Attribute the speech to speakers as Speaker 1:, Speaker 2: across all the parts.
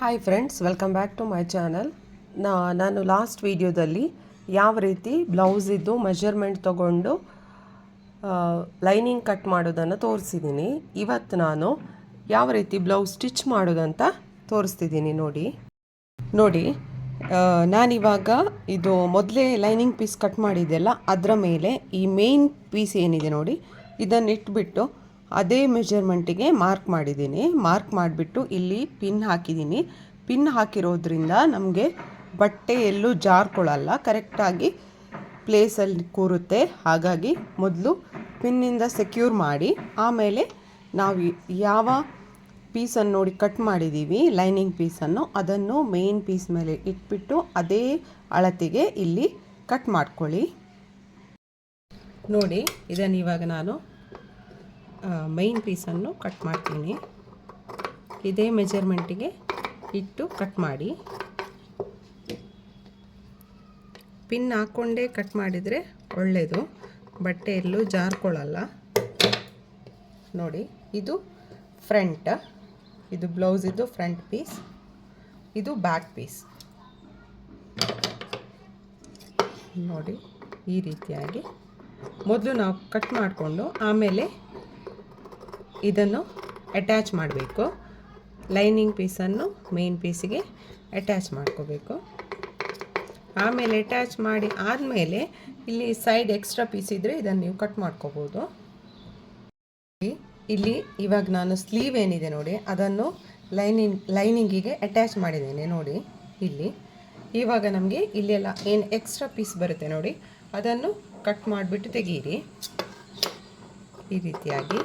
Speaker 1: Hi friends, welcome back to my channel. ನಾನು last ವಿಡಿಯೋದಲ್ಲಿ ಯಾವ ರೀತಿ ಬ್ಲೌಸಿದ್ದು ಮೆಜರ್ಮೆಂಟ್ ತೊಗೊಂಡು ಲೈನಿಂಗ್ ಕಟ್ ಮಾಡೋದನ್ನು ತೋರಿಸಿದ್ದೀನಿ. ಇವತ್ತು ನಾನು ಯಾವ ರೀತಿ ಬ್ಲೌಸ್ ಸ್ಟಿಚ್ ಮಾಡೋದಂತ ತೋರಿಸ್ತಿದ್ದೀನಿ. ನೋಡಿ ನಾನಿವಾಗ ಇದು ಮೊದಲೇ ಲೈನಿಂಗ್ ಪೀಸ್ ಕಟ್ ಮಾಡಿದ್ದೆಲ್ಲ ಅದರ ಮೇಲೆ ಈ ಮೇನ್ ಪೀಸ್ ಏನಿದೆ ನೋಡಿ, ಇದನ್ನು ಇಟ್ಬಿಟ್ಟು ಅದೇ ಮೆಜರ್ಮೆಂಟಿಗೆ ಮಾರ್ಕ್ ಮಾಡಿದ್ದೀನಿ. ಮಾರ್ಕ್ ಮಾಡಿಬಿಟ್ಟು ಇಲ್ಲಿ ಪಿನ್ ಹಾಕಿದ್ದೀನಿ. ಪಿನ್ ಹಾಕಿರೋದ್ರಿಂದ ನಮಗೆ ಬಟ್ಟೆ ಎಲ್ಲೂ ಜಾರ್ಕೊಳ್ಳಲ್ಲ, ಕರೆಕ್ಟಾಗಿ ಪ್ಲೇಸಲ್ಲಿ ಕೂರುತ್ತೆ. ಹಾಗಾಗಿ ಮೊದಲು ಪಿನ್ನಿಂದ ಸೆಕ್ಯೂರ್ ಮಾಡಿ, ಆಮೇಲೆ ನಾವು ಯಾವ ಪೀಸನ್ನು ನೋಡಿ ಕಟ್ ಮಾಡಿದ್ದೀವಿ ಲೈನಿಂಗ್ ಪೀಸನ್ನು, ಅದನ್ನು ಮೇನ್ ಪೀಸ್ ಮೇಲೆ ಇಟ್ಬಿಟ್ಟು ಅದೇ ಅಳತೆಗೆ ಇಲ್ಲಿ ಕಟ್ ಮಾಡ್ಕೊಳ್ಳಿ. ನೋಡಿ, ಇದನ್ನು ಇವಾಗ ನಾನು ಮೈನ್ ಪೀಸನ್ನು ಕಟ್ ಮಾಡ್ತೀನಿ. ಇದೇ ಮೆಜರ್ಮೆಂಟಿಗೆ ಇಟ್ಟು ಕಟ್ ಮಾಡಿ. ಪಿನ್ ಹಾಕ್ಕೊಂಡೇ ಕಟ್ ಮಾಡಿದರೆ ಒಳ್ಳೆಯದು, ಬಟ್ಟೆ ಎಲ್ಲೂ ಜಾರ್ಕೊಳ್ಳಲ್ಲ. ನೋಡಿ, ಇದು ಫ್ರಂಟ್, ಇದು ಬ್ಲೌಸಿದ್ದು ಫ್ರಂಟ್ ಪೀಸ್, ಇದು ಬ್ಯಾಕ್ ಪೀಸ್. ನೋಡಿ, ಈ ರೀತಿಯಾಗಿ ಮೊದಲು ನಾವು ಕಟ್ ಮಾಡಿಕೊಂಡು ಆಮೇಲೆ ಇದನ್ನು ಅಟ್ಯಾಚ್ ಮಾಡಬೇಕು. ಲೈನಿಂಗ್ ಪೀಸನ್ನು ಮೇನ್ ಪೀಸಿಗೆ ಅಟ್ಯಾಚ್ ಮಾಡ್ಕೋಬೇಕು. ಆಮೇಲೆ ಅಟ್ಯಾಚ್ ಮಾಡಿ ಆದಮೇಲೆ ಇಲ್ಲಿ ಸೈಡ್ ಎಕ್ಸ್ಟ್ರಾ ಪೀಸ್ ಇದ್ದರೆ ಇದನ್ನು ನೀವು ಕಟ್ ಮಾಡ್ಕೋಬೋದು. ಇಲ್ಲಿ ಇವಾಗ ನಾನು ಸ್ಲೀವ್ ಏನಿದೆ ನೋಡಿ, ಅದನ್ನು ಲೈನಿಂಗಿಗೆ ಅಟ್ಯಾಚ್ ಮಾಡಿದ್ದೇನೆ. ನೋಡಿ, ಇಲ್ಲಿ ಇವಾಗ ನಮಗೆ ಇಲ್ಲೆಲ್ಲ ಏನು ಎಕ್ಸ್ಟ್ರಾ ಪೀಸ್ ಬರುತ್ತೆ ನೋಡಿ, ಅದನ್ನು ಕಟ್ ಮಾಡಿಬಿಟ್ಟು ತೆಗೀರಿ. ಈ ರೀತಿಯಾಗಿ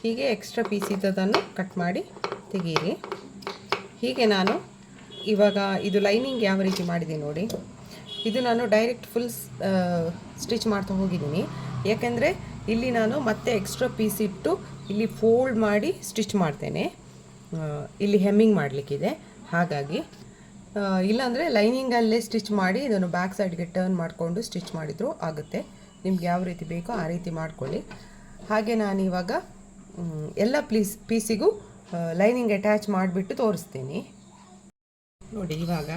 Speaker 1: ಹೀಗೆ ಎಕ್ಸ್ಟ್ರಾ ಪೀಸ್ ಇದ್ದದನ್ನು ಕಟ್ ಮಾಡಿ ತೆಗೀರಿ. ಹೀಗೆ ನಾನು ಇವಾಗ ಇದು ಲೈನಿಂಗ್ ಯಾವ ರೀತಿ ಮಾಡಿದ್ದೀನಿ ನೋಡಿ, ಇದು ನಾನು ಡೈರೆಕ್ಟ್ ಫುಲ್ ಸ್ಟಿಚ್ ಮಾಡ್ತಾ ಹೋಗಿದ್ದೀನಿ. ಯಾಕೆಂದರೆ ಇಲ್ಲಿ ನಾನು ಮತ್ತೆ ಎಕ್ಸ್ಟ್ರಾ ಪೀಸ್ ಇಟ್ಟು ಇಲ್ಲಿ ಫೋಲ್ಡ್ ಮಾಡಿ ಸ್ಟಿಚ್ ಮಾಡ್ತೇನೆ. ಇಲ್ಲಿ ಹೆಮ್ಮಿಂಗ್ ಮಾಡಲಿಕ್ಕಿದೆ, ಹಾಗಾಗಿ ಇಲ್ಲಾಂದರೆ ಲೈನಿಂಗಲ್ಲೇ ಸ್ಟಿಚ್ ಮಾಡಿ ಇದನ್ನು ಬ್ಯಾಕ್ ಸೈಡ್ಗೆ ಟರ್ನ್ ಮಾಡಿಕೊಂಡು ಸ್ಟಿಚ್ ಮಾಡಿದರೂ ಆಗುತ್ತೆ. ನಿಮ್ಗೆ ಯಾವ ರೀತಿ ಬೇಕೋ ಆ ರೀತಿ ಮಾಡ್ಕೊಳ್ಳಿ. ಹಾಗೆ ನಾನು ಇವಾಗ ಎಲ್ಲ ಪೀಸಿಗೂ ಲೈನಿಂಗ್ ಅಟ್ಯಾಚ್ ಮಾಡಿಬಿಟ್ಟು ತೋರಿಸ್ತೀನಿ. ನೋಡಿ, ಇವಾಗ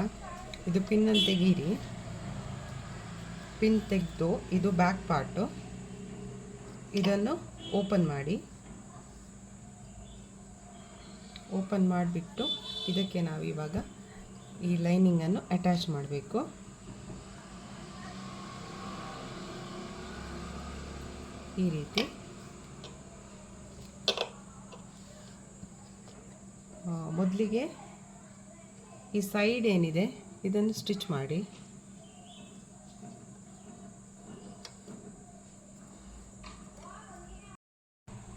Speaker 1: ಇದು ಪಿನ್ನನ್ನು ತೆಗೀರಿ. ಪಿನ್ ತೆಗೆದು ಇದು ಬ್ಯಾಕ್ ಪಾರ್ಟು, ಇದನ್ನು ಓಪನ್ ಮಾಡಿ. ಓಪನ್ ಮಾಡಿಬಿಟ್ಟು ಇದಕ್ಕೆ ನಾವು ಇವಾಗ ಈ ಲೈನಿಂಗನ್ನು ಅಟ್ಯಾಚ್ ಮಾಡಬೇಕು. ಈ ರೀತಿ ಮೊದಲಿಗೆ ಈ ಸೈಡ್ ಏನಿದೆ ಇದನ್ನು ಸ್ಟಿಚ್ ಮಾಡಿ.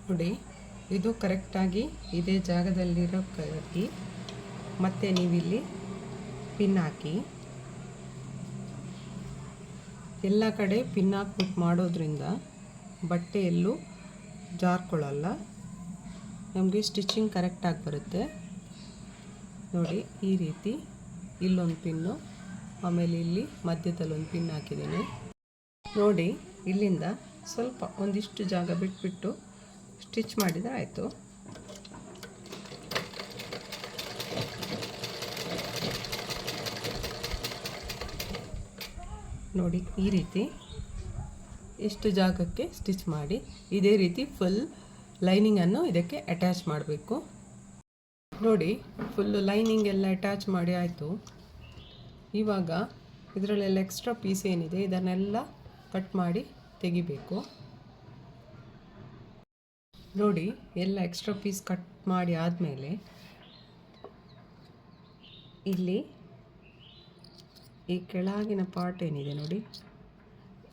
Speaker 1: ನೋಡಿ, ಇದು ಕರೆಕ್ಟಾಗಿ ಇದೇ ಜಾಗದಲ್ಲಿರೋಕ್ಕಾಗಿ ಮತ್ತೆ ನೀವಿಲ್ಲಿ ಪಿನ್ ಹಾಕಿ. ಎಲ್ಲ ಕಡೆ ಪಿನ್ ಹಾಕ್ಬಿಟ್ಟು ಮಾಡೋದ್ರಿಂದ ಬಟ್ಟೆ ಎಲ್ಲೂ ಜಾರ್ಕೊಳ್ಳಲ್ಲ, ನಮಗೆ ಸ್ಟಿಚಿಂಗ್ ಕರೆಕ್ಟಾಗಿ ಬರುತ್ತೆ. ನೋಡಿ, ಈ ರೀತಿ ಇಲ್ಲೊಂದು ಪಿನ್ನು, ಆಮೇಲೆ ಇಲ್ಲಿ ಮಧ್ಯದಲ್ಲಿ ಒಂದು ಪಿನ್ ಹಾಕಿದ್ದೀನಿ. ನೋಡಿ, ಇಲ್ಲಿಂದ ಸ್ವಲ್ಪ ಒಂದಿಷ್ಟು ಜಾಗ ಬಿಟ್ಬಿಟ್ಟು ಸ್ಟಿಚ್ ಮಾಡಿದರೆ ಆಯಿತು. ನೋಡಿ, ಈ ರೀತಿ ಎಷ್ಟು ಜಾಗಕ್ಕೆ ಸ್ಟಿಚ್ ಮಾಡಿ ಇದೇ ರೀತಿ ಫುಲ್ ಲೈನಿಂಗನ್ನು ಇದಕ್ಕೆ ಅಟ್ಯಾಚ್ ಮಾಡಬೇಕು. ನೋಡಿ, ಫುಲ್ಲು ಲೈನಿಂಗ್ ಎಲ್ಲ ಅಟ್ಯಾಚ್ ಮಾಡಿ ಆಯಿತು. ಇವಾಗ ಇದರಲ್ಲೆಲ್ಲ ಎಕ್ಸ್ಟ್ರಾ ಪೀಸ್ ಏನಿದೆ ಇದನ್ನೆಲ್ಲ ಕಟ್ ಮಾಡಿ ತೆಗಿಬೇಕು. ನೋಡಿ, ಎಲ್ಲ ಎಕ್ಸ್ಟ್ರಾ ಪೀಸ್ ಕಟ್ ಮಾಡಿ ಆದಮೇಲೆ ಇಲ್ಲಿ ಈ ಕೆಳಗಿನ ಪಾರ್ಟ್ ಏನಿದೆ ನೋಡಿ,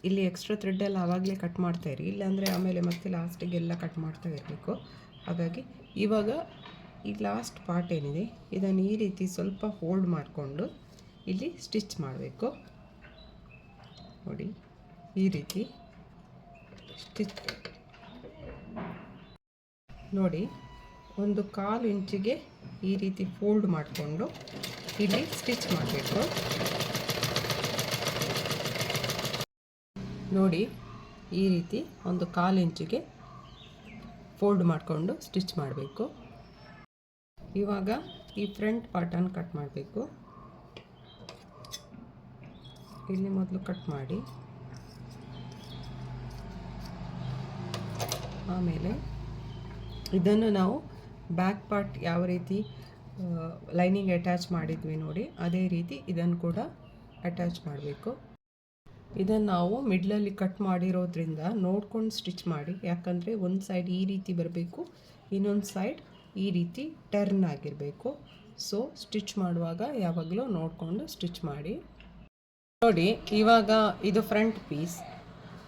Speaker 1: ಇಲ್ಲಿ ಎಕ್ಸ್ಟ್ರಾ ಥ್ರೆಡ್ಡೆಲ್ಲ ಆವಾಗಲೇ ಕಟ್ ಮಾಡ್ತಾಯಿರಿ, ಇಲ್ಲಾಂದರೆ ಆಮೇಲೆ ಮತ್ತೆ ಲಾಸ್ಟಿಗೆಲ್ಲ ಕಟ್ ಮಾಡ್ತಾ ಇರಬೇಕು. ಹಾಗಾಗಿ ಇವಾಗ ಈ ಲಾಸ್ಟ್ ಪಾರ್ಟ್ ಏನಿದೆ ಇದನ್ನು ಈ ರೀತಿ ಸ್ವಲ್ಪ ಹೋಲ್ಡ್ ಮಾಡಿಕೊಂಡು ಇಲ್ಲಿ ಸ್ಟಿಚ್ ಮಾಡಬೇಕು. ನೋಡಿ, ಈ ರೀತಿ ಸ್ಟಿಚ್. ನೋಡಿ, ಒಂದು 1/4 ಇಂಚಿಗೆ ಈ ರೀತಿ ಫೋಲ್ಡ್ ಮಾಡಿಕೊಂಡು ಇಲ್ಲಿ ಸ್ಟಿಚ್ ಮಾಡಬೇಕು. ನೋಡಿ, ಈ ರೀತಿ ಒಂದು 1/4 ಇಂಚಿಗೆ ಫೋಲ್ಡ್ ಮಾಡಿಕೊಂಡು ಸ್ಟಿಚ್ ಮಾಡಬೇಕು. ಇವಾಗ ಈ ಫ್ರಂಟ್ ಪಾರ್ಟನ್ನು ಕಟ್ ಮಾಡಬೇಕು. ಇಲ್ಲಿ ಮೊದಲು ಕಟ್ ಮಾಡಿ, ಆಮೇಲೆ ಇದನ್ನು ನಾವು ಬ್ಯಾಕ್ ಪಾರ್ಟ್ ಯಾವ ರೀತಿ ಲೈನಿಂಗ್ ಅಟ್ಯಾಚ್ ಮಾಡಿದ್ವಿ ನೋಡಿ, ಅದೇ ರೀತಿ ಇದನ್ನು ಕೂಡ ಅಟ್ಯಾಚ್ ಮಾಡಬೇಕು. ಇದನ್ನು ನಾವು ಮಿಡ್ಲಲ್ಲಿ ಕಟ್ ಮಾಡಿರೋದ್ರಿಂದ ನೋಡ್ಕೊಂಡು ಸ್ಟಿಚ್ ಮಾಡಿ, ಯಾಕಂದರೆ ಒಂದು ಸೈಡ್ ಈ ರೀತಿ ಬರಬೇಕು, ಇನ್ನೊಂದು ಸೈಡ್ ಈ ರೀತಿ ಟರ್ನ್ ಆಗಿರಬೇಕು. ಸೊ ಸ್ಟಿಚ್ ಮಾಡುವಾಗ ಯಾವಾಗಲೂ ನೋಡಿಕೊಂಡು ಸ್ಟಿಚ್ ಮಾಡಿ. ನೋಡಿ, ಇವಾಗ ಇದು ಫ್ರಂಟ್ ಪೀಸ್,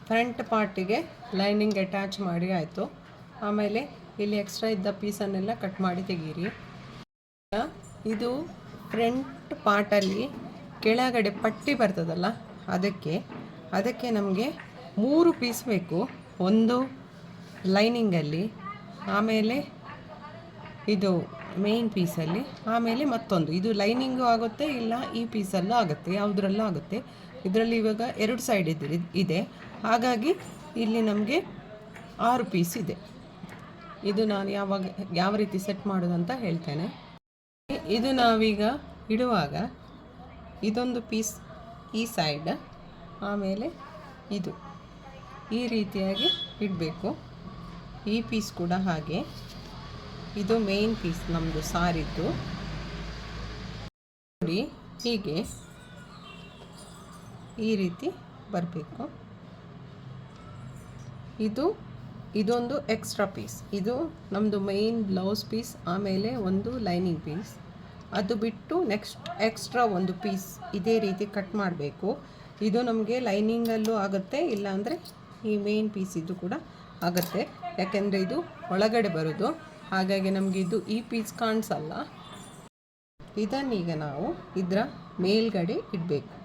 Speaker 1: ಫ್ರಂಟ್ ಪಾರ್ಟಿಗೆ ಲೈನಿಂಗ್ ಅಟ್ಯಾಚ್ ಮಾಡಿ ಆಯಿತು. ಆಮೇಲೆ ಇಲ್ಲಿ ಎಕ್ಸ್ಟ್ರಾ ಇದ್ದ ಪೀಸನ್ನೆಲ್ಲ ಕಟ್ ಮಾಡಿ ತೆಗೀರಿ. ಇದು ಫ್ರಂಟ್ ಪಾರ್ಟಲ್ಲಿ ಕೆಳಗಡೆ ಪಟ್ಟಿ ಬರ್ತದಲ್ಲ, ಅದಕ್ಕೆ ನಮಗೆ 3 ಪೀಸ್ ಬೇಕು. ಒಂದು ಲೈನಿಂಗಲ್ಲಿ, ಆಮೇಲೆ ಇದು ಮೇನ್ ಪೀಸಲ್ಲಿ, ಆಮೇಲೆ ಮತ್ತೊಂದು ಇದು ಲೈನಿಂಗು ಆಗುತ್ತೆ, ಇಲ್ಲ ಈ ಪೀಸಲ್ಲೂ ಆಗುತ್ತೆ, ಯಾವುದ್ರಲ್ಲೂ ಆಗುತ್ತೆ. ಇದರಲ್ಲಿ ಇವಾಗ 2 ಸೈಡ್ ಇದೆ, ಹಾಗಾಗಿ ಇಲ್ಲಿ ನಮಗೆ 6 ಪೀಸ್ ಇದೆ. ಇದು ನಾನು ಯಾವ ರೀತಿ ಸೆಟ್ ಮಾಡೋದಂತ ಹೇಳ್ತೇನೆ. ಇದು ನಾವೀಗ ಇಡುವಾಗ ಇದೊಂದು ಪೀಸ್ ಈ ಸೈಡ್, ಆಮೇಲೆ ಇದು ಈ ರೀತಿಯಾಗಿ ಇಡಬೇಕು. ಈ ಪೀಸ್ ಕೂಡ ಹಾಗೆ, ಇದು ಮೇನ್ ಪೀಸ್ ನಮ್ಮದು ಸಾರಿದ್ದು. ನೋಡಿ, ಹೀಗೆ ಈ ರೀತಿ ಬರಬೇಕು. ಇದೊಂದು ಎಕ್ಸ್ಟ್ರಾ ಪೀಸ್, ಇದು ನಮ್ಮದು ಮೇನ್ ಬ್ಲೌಸ್ ಪೀಸ್, ಆಮೇಲೆ ಒಂದು ಲೈನಿಂಗ್ ಪೀಸ್. ಅದು ಬಿಟ್ಟು ನೆಕ್ಸ್ಟ್ ಎಕ್ಸ್ಟ್ರಾ ಒಂದು ಪೀಸ್ ಇದೇ ರೀತಿ ಕಟ್ ಮಾಡಬೇಕು. ಇದು ನಮಗೆ ಲೈನಿಂಗಲ್ಲೂ ಆಗುತ್ತೆ, ಇಲ್ಲಾಂದರೆ ಈ ಮೇನ್ ಪೀಸ್ ಇದು ಕೂಡ ಆಗುತ್ತೆ, ಯಾಕೆಂದರೆ ಇದು ಒಳಗಡೆ ಬರೋದು, ಹಾಗಾಗಿ ನಮಗೆ ಈ ಪೀಸ್ ಕಾಣಿಸಲ್ಲ. ಇದನ್ನೀಗ ನಾವು ಇದರ ಮೇಲ್ಗಡೆ ಇಡಬೇಕು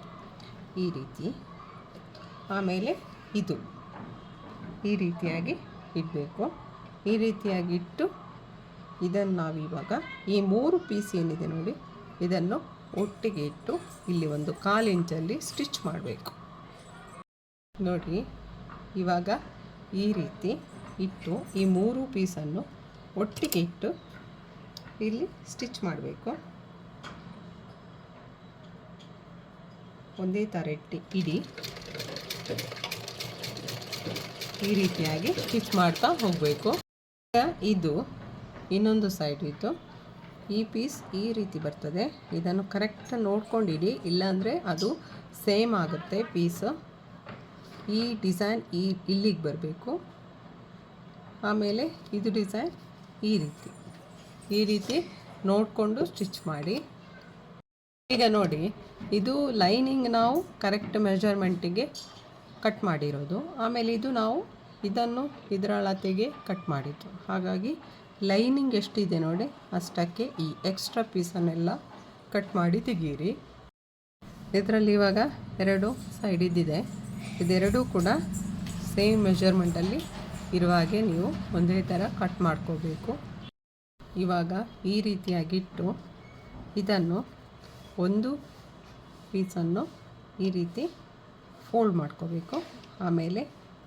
Speaker 1: ಈ ರೀತಿ. ಆಮೇಲೆ ಇದು ಈ ರೀತಿಯಾಗಿ ಇಡಬೇಕು. ಈ ರೀತಿಯಾಗಿ ಇಟ್ಟು ಇದನ್ನು ನಾವಿವಾಗ ಈ 3 ಪೀಸ್ ಏನಿದೆ ನೋಡಿ, ಇದನ್ನು ಒಟ್ಟಿಗೆ ಇಟ್ಟು ಇಲ್ಲಿ ಒಂದು 1/4 ಇಂಚಲ್ಲಿ ಸ್ಟಿಚ್ ಮಾಡಬೇಕು. ನೋಡಿ, ಇವಾಗ ಈ ರೀತಿ ಇಟ್ಟು ಈ 3 ಪೀಸನ್ನು ಒಟ್ಟಿಗೆ ಇಟ್ಟು ಇಲ್ಲಿ ಸ್ಟಿಚ್ ಮಾಡಬೇಕು. ಒಂದೇ ಥರ ಇಡಿ, ಈ ರೀತಿಯಾಗಿ ಸ್ಟಿಚ್ ಮಾಡ್ತಾ ಹೋಗಬೇಕು. ಇದು ಇನ್ನೊಂದು ಸೈಡ್ ಇದ್ದು ಈ ಪೀಸ್ ಈ ರೀತಿ ಬರ್ತದೆ. ಇದನ್ನು ಕರೆಕ್ಟ್ ನೋಡ್ಕೊಂಡಿಡಿ, ಇಲ್ಲಾಂದರೆ ಅದು ಸೇಮ್ ಆಗುತ್ತೆ ಪೀಸ್. ಈ ಡಿಸೈನ್ ಇಲ್ಲಿಗೆ ಬರಬೇಕು. ಆಮೇಲೆ ಇದು ಡಿಸೈನ್ ಈ ರೀತಿ ನೋಡಿಕೊಂಡು ಸ್ಟಿಚ್ ಮಾಡಿ. ಈಗ ನೋಡಿ, ಇದು ಲೈನಿಂಗ್ ನಾವು ಕರೆಕ್ಟ್ ಮೆಜರ್ಮೆಂಟಿಗೆ ಕಟ್ ಮಾಡಿರೋದು, ಆಮೇಲೆ ಇದು ನಾವು ಇದನ್ನು ಇದರ ಅಳತೆಗೆ ಕಟ್ ಮಾಡಿದ್ದು, ಹಾಗಾಗಿ ಲೈನಿಂಗ್ ಎಷ್ಟಿದೆ ನೋಡಿ ಅಷ್ಟಕ್ಕೆ ಈ ಎಕ್ಸ್ಟ್ರಾ ಪೀಸನ್ನೆಲ್ಲ ಕಟ್ ಮಾಡಿ ತೆಗೀರಿ. ಇದರಲ್ಲಿ ಇವಾಗ 2 ಸೈಡ್ ಇದ್ದಿದೆ, ಇದೆರಡೂ ಕೂಡ ಸೇಮ್ ಮೆಜರ್ಮೆಂಟಲ್ಲಿ ಇರುವ ಹಾಗೆ ನೀವು ಒಂದೇ ಥರ ಕಟ್ ಮಾಡ್ಕೋಬೇಕು. ಇವಾಗ ಈ ರೀತಿಯಾಗಿಟ್ಟು ಇದನ್ನು ಒಂದು ಪೀಸನ್ನು ಈ ರೀತಿ ಫೋಲ್ಡ್ ಮಾಡ್ಕೋಬೇಕು. ಆಮೇಲೆ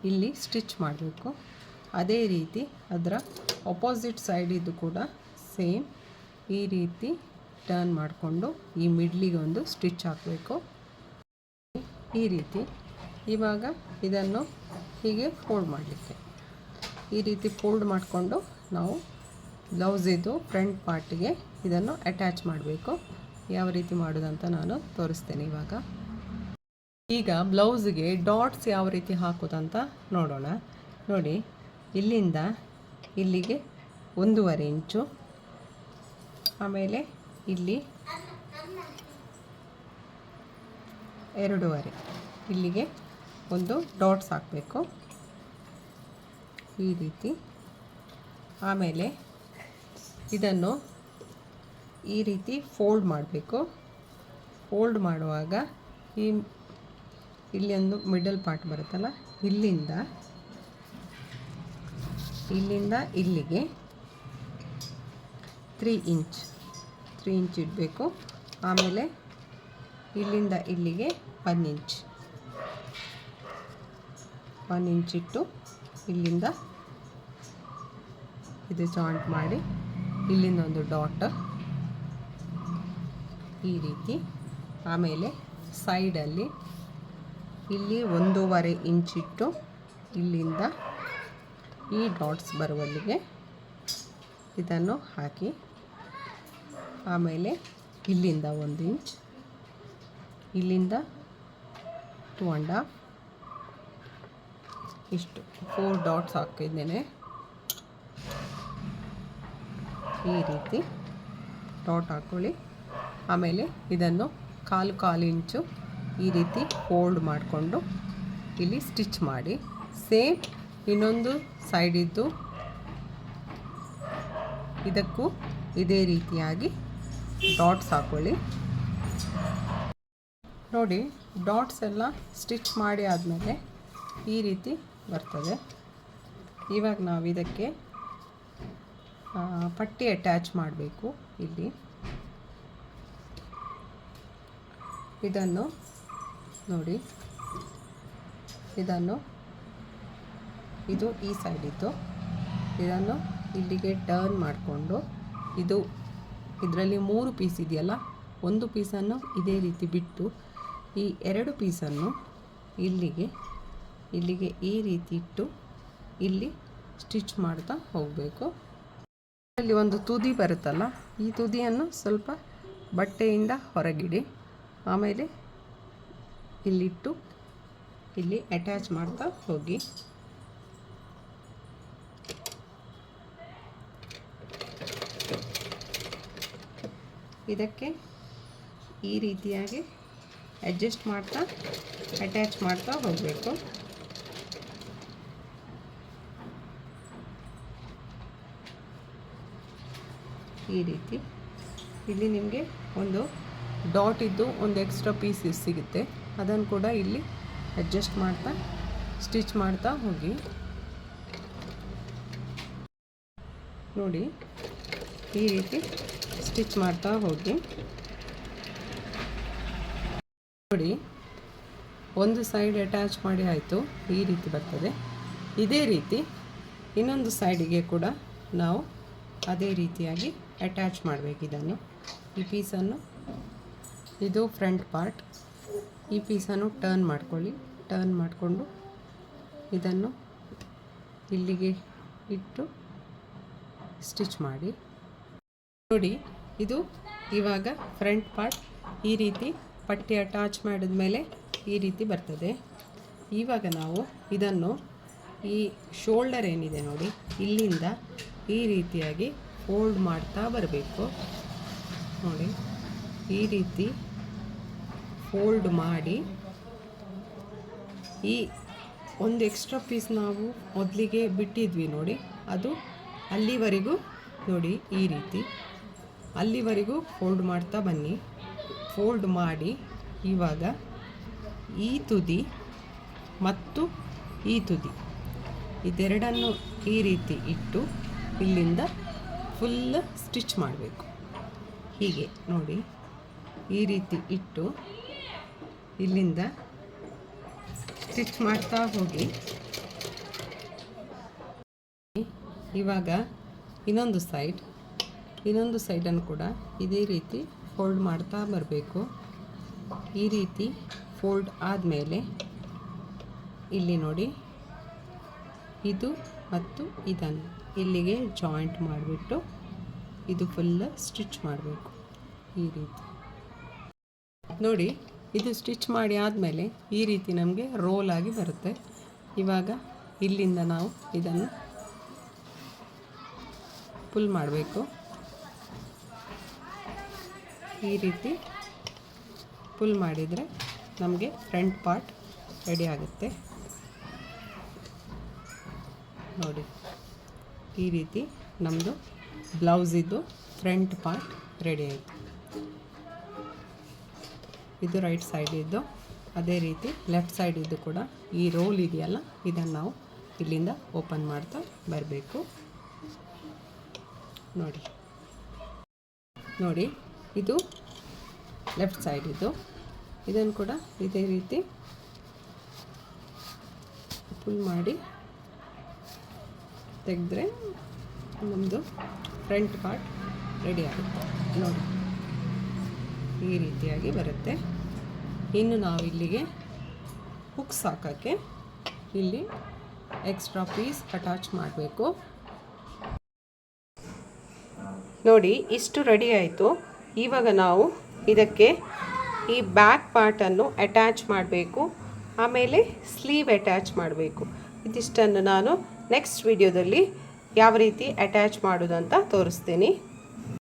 Speaker 1: ಇಲ್ಲಿ ಸ್ಟಿಚ್ ಮಾಡಬೇಕು. ಅದೇ ರೀತಿ ಅದರ ಅಪೋಸಿಟ್ ಸೈಡಿದ್ದು ಕೂಡ ಸೇಮ್ ಈ ರೀತಿ ಟರ್ನ್ ಮಾಡಿಕೊಂಡು ಈ ಮಿಡ್ಲಿಗೆ ಒಂದು ಸ್ಟಿಚ್ ಹಾಕಬೇಕು. ಈ ರೀತಿ ಇವಾಗ ಇದನ್ನು ಹೀಗೆ ಫೋಲ್ಡ್ ಮಾಡಲಿಕ್ಕೆ ಈ ರೀತಿ ಫೋಲ್ಡ್ ಮಾಡಿಕೊಂಡು ನಾವು ಬ್ಲೌಸಿದು ಫ್ರಂಟ್ ಪಾರ್ಟಿಗೆ ಇದನ್ನು ಅಟ್ಯಾಚ್ ಮಾಡಬೇಕು. ಯಾವ ರೀತಿ ಮಾಡೋದಂತ ನಾನು ತೋರಿಸ್ತೇನೆ ಈಗ ಬ್ಲೌಸ್ಗೆ ಡಾಟ್ಸ್ ಯಾವ ರೀತಿ ಹಾಕೋದಂತ ನೋಡೋಣ. ನೋಡಿ, ಇಲ್ಲಿಂದ ಇಲ್ಲಿಗೆ 1.5 ಇಂಚು, ಆಮೇಲೆ ಇಲ್ಲಿ 2.5 ಇಲ್ಲಿಗೆ ಒಂದು ಡಾಟ್ಸ್ ಹಾಕಬೇಕು ಈ ರೀತಿ. ಆಮೇಲೆ ಇದನ್ನು ಈ ರೀತಿ ಫೋಲ್ಡ್ ಮಾಡಬೇಕು. ಫೋಲ್ಡ್ ಮಾಡುವಾಗ ಇಲ್ಲಿ ಒಂದು ಮಿಡಲ್ ಪಾರ್ಟ್ ಬರುತ್ತಲ್ಲ, ಇಲ್ಲಿಂದ ಇಲ್ಲಿಗೆ 3 ಇಂಚ್ ಇಡಬೇಕು. ಆಮೇಲೆ ಇಲ್ಲಿಂದ ಇಲ್ಲಿಗೆ 1 ಇಂಚ್ ಇಟ್ಟು ಇಲ್ಲಿಂದ ಇದು ಜಾಯಿಂಟ್ ಮಾಡಿ ಇಲ್ಲಿಂದ ಒಂದು ಡಾಟ್ ಈ ರೀತಿ. ಆಮೇಲೆ ಸೈಡಲ್ಲಿ ಇಲ್ಲಿ 1.5 ಇಂಚ್ ಇಟ್ಟು ಇಲ್ಲಿಂದ ಈ ಡಾಟ್ಸ್ ಬರುವಲ್ಲಿಗೆ ಇದನ್ನು ಹಾಕಿ, ಆಮೇಲೆ ಇಲ್ಲಿಂದ 1 ಇಂಚ್, ಇಲ್ಲಿಂದ 2.5 ಇಷ್ಟು 4 ಡಾಟ್ಸ್ ಹಾಕಿದ್ದೇನೆ. ಈ ರೀತಿ ಡಾಟ್ ಹಾಕ್ಕೊಳ್ಳಿ. ಆಮೇಲೆ ಇದನ್ನು 1/4 ಇಂಚು ಈ ರೀತಿ ಫೋಲ್ಡ್ ಮಾಡಿಕೊಂಡು ಇಲ್ಲಿ ಸ್ಟಿಚ್ ಮಾಡಿ. ಸೇಮ್ ಇನ್ನೊಂದು ಸೈಡಿದ್ದು ಇದಕ್ಕೂ ಇದೇ ರೀತಿಯಾಗಿ ಡಾಟ್ಸ್ ಹಾಕ್ಕೊಳ್ಳಿ. ನೋಡಿ, ಡಾಟ್ಸ್ ಎಲ್ಲ ಸ್ಟಿಚ್ ಮಾಡಿ ಆದಮೇಲೆ ಈ ರೀತಿ ಬರ್ತದೆ. ಇವಾಗ ನಾವು ಇದಕ್ಕೆ ಪಟ್ಟಿ ಅಟ್ಯಾಚ್ ಮಾಡಬೇಕು. ಇಲ್ಲಿ ಇದನ್ನು ನೋಡಿ, ಇದು ಈ ಸೈಡಿದ್ದು, ಇದನ್ನು ಇಲ್ಲಿಗೆ ಟರ್ನ್ ಮಾಡಿಕೊಂಡು ಇದರಲ್ಲಿ 3 ಪೀಸ್ ಇದೆಯಲ್ಲ, ಒಂದು ಪೀಸನ್ನು ಇದೇ ರೀತಿ ಬಿಟ್ಟು ಈ 2 ಪೀಸನ್ನು ಇಲ್ಲಿಗೆ ಈ ರೀತಿ ಇಟ್ಟು ಇಲ್ಲಿ ಸ್ಟಿಚ್ ಮಾಡ್ತಾ ಹೋಗಬೇಕು. ಇಲ್ಲಿ ಒಂದು ತುದಿ ಬರುತ್ತಲ್ಲ, ಈ ತುದಿಯನ್ನು ಸ್ವಲ್ಪ ಬಟ್ಟೆಯಿಂದ ಹೊರಗಿಡಿ. ಆಮೇಲೆ ಇಲ್ಲಿಟ್ಟು ಇಲ್ಲಿ ಅಟ್ಯಾಚ್ ಮಾಡ್ತಾ ಹೋಗಿ. ಇದಕ್ಕೆ ಈ ರೀತಿಯಾಗಿ ಅಡ್ಜಸ್ಟ್ ಮಾಡ್ತಾ ಅಟ್ಯಾಚ್ ಮಾಡ್ತಾ ಹೋಗಬೇಕು. ಈ ರೀತಿ ಇಲ್ಲಿ ನಿಮಗೆ ಒಂದು ಡಾಟ್ ಇದ್ದು ಒಂದು ಎಕ್ಸ್ಟ್ರಾ ಪೀಸ್ ಸಿಗುತ್ತೆ, ಅದನ್ನು ಕೂಡ ಇಲ್ಲಿ ಅಡ್ಜಸ್ಟ್ ಮಾಡ್ತಾ ಸ್ಟಿಚ್ ಮಾಡ್ತಾ ಹೋಗಿ. ನೋಡಿ, ಈ ರೀತಿ ಸ್ಟಿಚ್ ಮಾಡ್ತಾ ಹೋಗಿ. ನೋಡಿ, ಒಂದು ಸೈಡ್ ಅಟ್ಯಾಚ್ ಮಾಡಿ ಆಯಿತು, ಈ ರೀತಿ ಬರ್ತದೆ. ಇದೇ ರೀತಿ ಇನ್ನೊಂದು ಸೈಡಿಗೆ ಕೂಡ ನಾವು ಅದೇ ರೀತಿಯಾಗಿ ಅಟ್ಯಾಚ್ ಮಾಡಬೇಕು. ಇದನ್ನು ಈ ಪೀಸನ್ನು, ಇದು ಫ್ರಂಟ್ ಪಾರ್ಟ್, ಈ ಪೀಸನ್ನು ಟರ್ನ್ ಮಾಡ್ಕೊಳ್ಳಿ. ಟರ್ನ್ ಮಾಡಿಕೊಂಡು ಇದನ್ನು ಇಲ್ಲಿಗೆ ಇಟ್ಟು ಸ್ಟಿಚ್ ಮಾಡಿ. ನೋಡಿ, ಇದು ಇವಾಗ ಫ್ರಂಟ್ ಪಾರ್ಟ್ ಈ ರೀತಿ ಪಟ್ಟಿ ಅಟ್ಯಾಚ್ ಮಾಡಿದ ಮೇಲೆ ಈ ರೀತಿ ಬರ್ತದೆ. ಇವಾಗ ನಾವು ಇದನ್ನು ಈ ಶೋಲ್ಡರ್ ಏನಿದೆ ನೋಡಿ, ಇಲ್ಲಿಂದ ಈ ರೀತಿಯಾಗಿ ಫೋಲ್ಡ್ ಮಾಡ್ತಾ ಬರಬೇಕು. ನೋಡಿ, ಈ ರೀತಿ ಫೋಲ್ಡ್ ಮಾಡಿ ಈ ಒಂದು ಎಕ್ಸ್ಟ್ರಾ ಪೀಸ್ ನಾವು ಮೊದಲಿಗೆ ಬಿಟ್ಟಿದ್ವಿ ನೋಡಿ, ಅದು ಅಲ್ಲಿವರೆಗೂ ನೋಡಿ, ಈ ರೀತಿ ಅಲ್ಲಿವರೆಗೂ ಫೋಲ್ಡ್ ಮಾಡ್ತಾ ಬನ್ನಿ. ಫೋಲ್ಡ್ ಮಾಡಿ ಇವಾಗ ಈ ತುದಿ ಮತ್ತು ಈ ತುದಿ ಇದೆರಡನ್ನು ಈ ರೀತಿ ಇಟ್ಟು ಇಲ್ಲಿಂದ ಫುಲ್ ಸ್ಟಿಚ್ ಮಾಡಬೇಕು. ಹೀಗೆ ನೋಡಿ, ಈ ರೀತಿ ಇಟ್ಟು ಇಲ್ಲಿಂದ ಸ್ಟಿಚ್ ಮಾಡ್ತಾ ಹೋಗಿ. ಇವಾಗ ಇನ್ನೊಂದು ಸೈಡನ್ನು ಕೂಡ ಇದೇ ರೀತಿ ಫೋಲ್ಡ್ ಮಾಡ್ತಾ ಬರಬೇಕು. ಈ ರೀತಿ ಫೋಲ್ಡ್ ಆದಮೇಲೆ ಇಲ್ಲಿ ನೋಡಿ, ಇದು ಮತ್ತು ಇದನ್ನು ಇಲ್ಲಿಗೆ ಜಾಯಿಂಟ್ ಮಾಡಿಬಿಟ್ಟು ಇದು ಫುಲ್ ಸ್ಟಿಚ್ ಮಾಡಬೇಕು. ಈ ರೀತಿ ನೋಡಿ, ಇದು ಸ್ಟಿಚ್ ಮಾಡಿ ಆದಮೇಲೆ ಈ ರೀತಿ ನಮಗೆ ರೋಲ್ ಆಗಿ ಬರುತ್ತೆ. ಇವಾಗ ಇಲ್ಲಿಂದ ನಾವು ಇದನ್ನು ಫುಲ್ ಮಾಡಬೇಕು. ಈ ರೀತಿ ಫುಲ್ ಮಾಡಿದರೆ ನಮಗೆ ಫ್ರಂಟ್ ಪಾರ್ಟ್ ರೆಡಿ ಆಗುತ್ತೆ. ನೋಡಿ, ಈ ರೀತಿ ನಮ್ಮದು ಬ್ಲೌಸಿದ್ದು ಫ್ರಂಟ್ ಪಾರ್ಟ್ ರೆಡಿ ಆಯಿತು. ಇದು ರೈಟ್ ಸೈಡಿದ್ದು. ಅದೇ ರೀತಿ ಲೆಫ್ಟ್ ಸೈಡಿದ್ದು ಕೂಡ ಈ ರೋಲ್ ಇದೆಯಲ್ಲ, ಇದನ್ನು ನಾವು ಇಲ್ಲಿಂದ ಓಪನ್ ಮಾಡ್ತಾ ಬರಬೇಕು. ನೋಡಿ, ನೋಡಿ, ಇದು ಲೆಫ್ಟ್ ಸೈಡ್ ಇದನ್ನು ಕೂಡ ಇದೇ ರೀತಿ ಫುಲ್ ಮಾಡಿ ತೆಗೆದ್ರೆ ನಮ್ಮದು ಫ್ರಂಟ್ ಪಾರ್ಟ್ ರೆಡಿ ಆಗುತ್ತೆ. ನೋಡಿ, ಈ ರೀತಿಯಾಗಿ ಬರುತ್ತೆ. ಇನ್ನು ನಾವು ಇಲ್ಲಿಗೆ ಹುಕ್ಸ್ ಹಾಕೋಕ್ಕೆ ಇಲ್ಲಿ ಎಕ್ಸ್ಟ್ರಾ ಪೀಸ್ ಅಟ್ಯಾಚ್ ಮಾಡಬೇಕು. ನೋಡಿ, ಇಷ್ಟು ರೆಡಿ ಆಯಿತು. ಇವಾಗ ನಾವು ಇದಕ್ಕೆ ಈ ಬ್ಯಾಕ್ ಪಾರ್ಟನ್ನು ಅಟ್ಯಾಚ್ ಮಾಡಬೇಕು, ಆಮೇಲೆ ಸ್ಲೀವ್ ಅಟ್ಯಾಚ್ ಮಾಡಬೇಕು. ಇದಿಷ್ಟನ್ನು ನಾನು ನೆಕ್ಸ್ಟ್ ವಿಡಿಯೋದಲ್ಲಿ ಯಾವ ರೀತಿ ಅಟ್ಯಾಚ್ ಮಾಡೋದಂತ ತೋರಿಸ್ತೀನಿ.